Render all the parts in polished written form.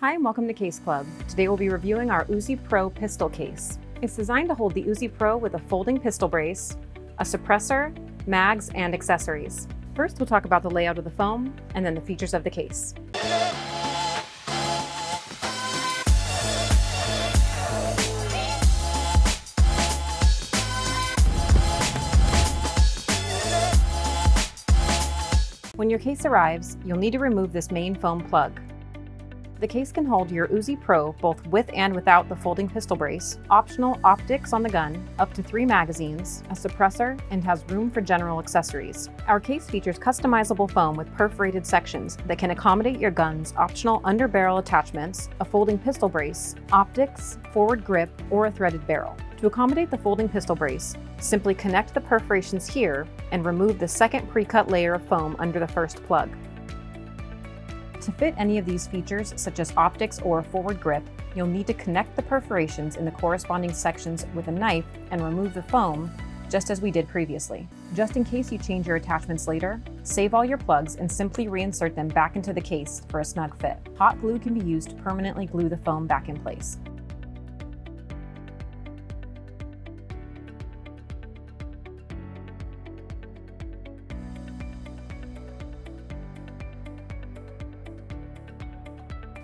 Hi and welcome to Case Club. Today we'll be reviewing our UZI Pro Pistol case. It's designed to hold the UZI Pro with a folding pistol brace, a suppressor, mags, and accessories. First we'll talk about the layout of the foam, and then the features of the case. When your case arrives, you'll need to remove this main foam plug. The case can hold your UZI Pro both with and without the folding pistol brace, optional optics on the gun, up to 3 magazines, a suppressor, and has room for general accessories. Our case features customizable foam with perforated sections that can accommodate your gun's optional underbarrel attachments, a folding pistol brace, optics, forward grip, or a threaded barrel. To accommodate the folding pistol brace, simply connect the perforations here and remove the second pre-cut layer of foam under the first plug. To fit any of these features, such as optics or a forward grip, you'll need to connect the perforations in the corresponding sections with a knife and remove the foam, just as we did previously. Just in case you change your attachments later, save all your plugs and simply reinsert them back into the case for a snug fit. Hot glue can be used to permanently glue the foam back in place.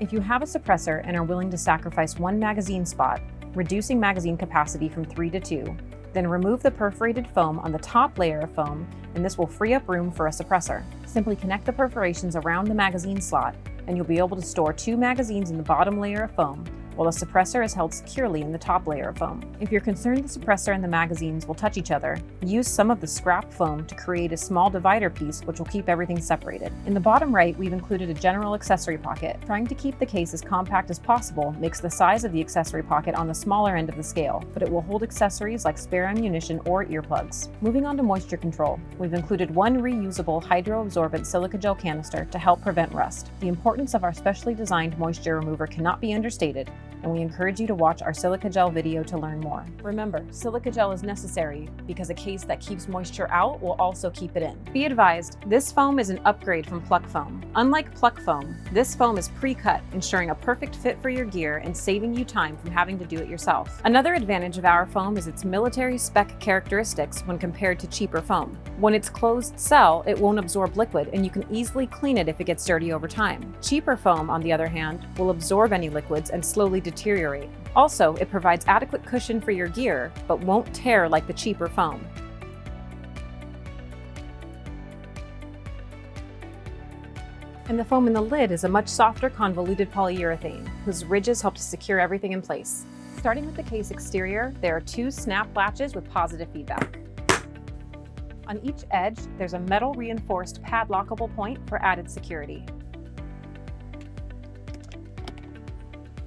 If you have a suppressor and are willing to sacrifice one magazine spot, reducing magazine capacity from 3 to 2, then remove the perforated foam on the top layer of foam, and this will free up room for a suppressor. Simply connect the perforations around the magazine slot, and you'll be able to store 2 magazines in the bottom layer of foam, while the suppressor is held securely in the top layer of foam. If you're concerned the suppressor and the magazines will touch each other, use some of the scrap foam to create a small divider piece which will keep everything separated. In the bottom right, we've included a general accessory pocket. Trying to keep the case as compact as possible makes the size of the accessory pocket on the smaller end of the scale, but it will hold accessories like spare ammunition or earplugs. Moving on to moisture control, we've included one reusable hydro-absorbent silica gel canister to help prevent rust. The importance of our specially designed moisture remover cannot be understated, and we encourage you to watch our silica gel video to learn more. Remember, silica gel is necessary because a case that keeps moisture out will also keep it in. Be advised, this foam is an upgrade from pluck foam. Unlike pluck foam, this foam is pre-cut, ensuring a perfect fit for your gear and saving you time from having to do it yourself. Another advantage of our foam is its military spec characteristics when compared to cheaper foam. When it's closed cell, it won't absorb liquid, and you can easily clean it if it gets dirty over time. Cheaper foam, on the other hand, will absorb any liquids and slowly deteriorate. Also, it provides adequate cushion for your gear, but won't tear like the cheaper foam. And the foam in the lid is a much softer convoluted polyurethane, whose ridges help to secure everything in place. Starting with the case exterior, there are 2 snap latches with positive feedback. On each edge, there's a metal reinforced padlockable point for added security.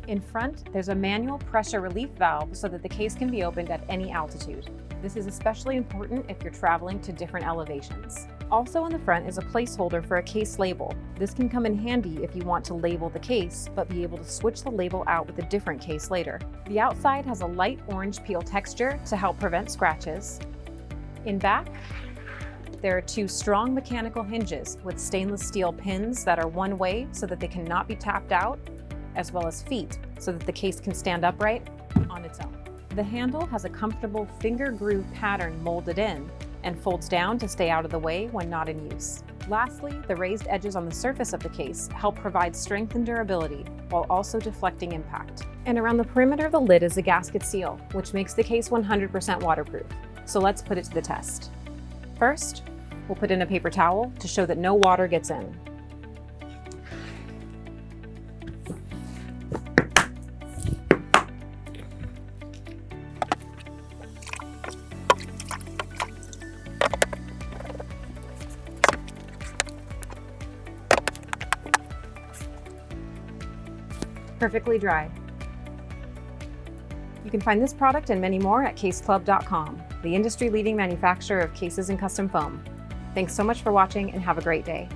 In front, there's a manual pressure relief valve so that the case can be opened at any altitude. This is especially important if you're traveling to different elevations. Also on the front is a placeholder for a case label. This can come in handy if you want to label the case, but be able to switch the label out with a different case later. The outside has a light orange peel texture to help prevent scratches. In back, there are 2 strong mechanical hinges with stainless steel pins that are one way so that they cannot be tapped out, as well as feet so that the case can stand upright on its own. The handle has a comfortable finger groove pattern molded in and folds down to stay out of the way when not in use. Lastly, the raised edges on the surface of the case help provide strength and durability while also deflecting impact. And around the perimeter of the lid is a gasket seal, which makes the case 100% waterproof. So let's put it to the test. First, we'll put in a paper towel to show that no water gets in. Perfectly dry. You can find this product and many more at caseclub.com, the industry-leading manufacturer of cases and custom foam. Thanks so much for watching and have a great day.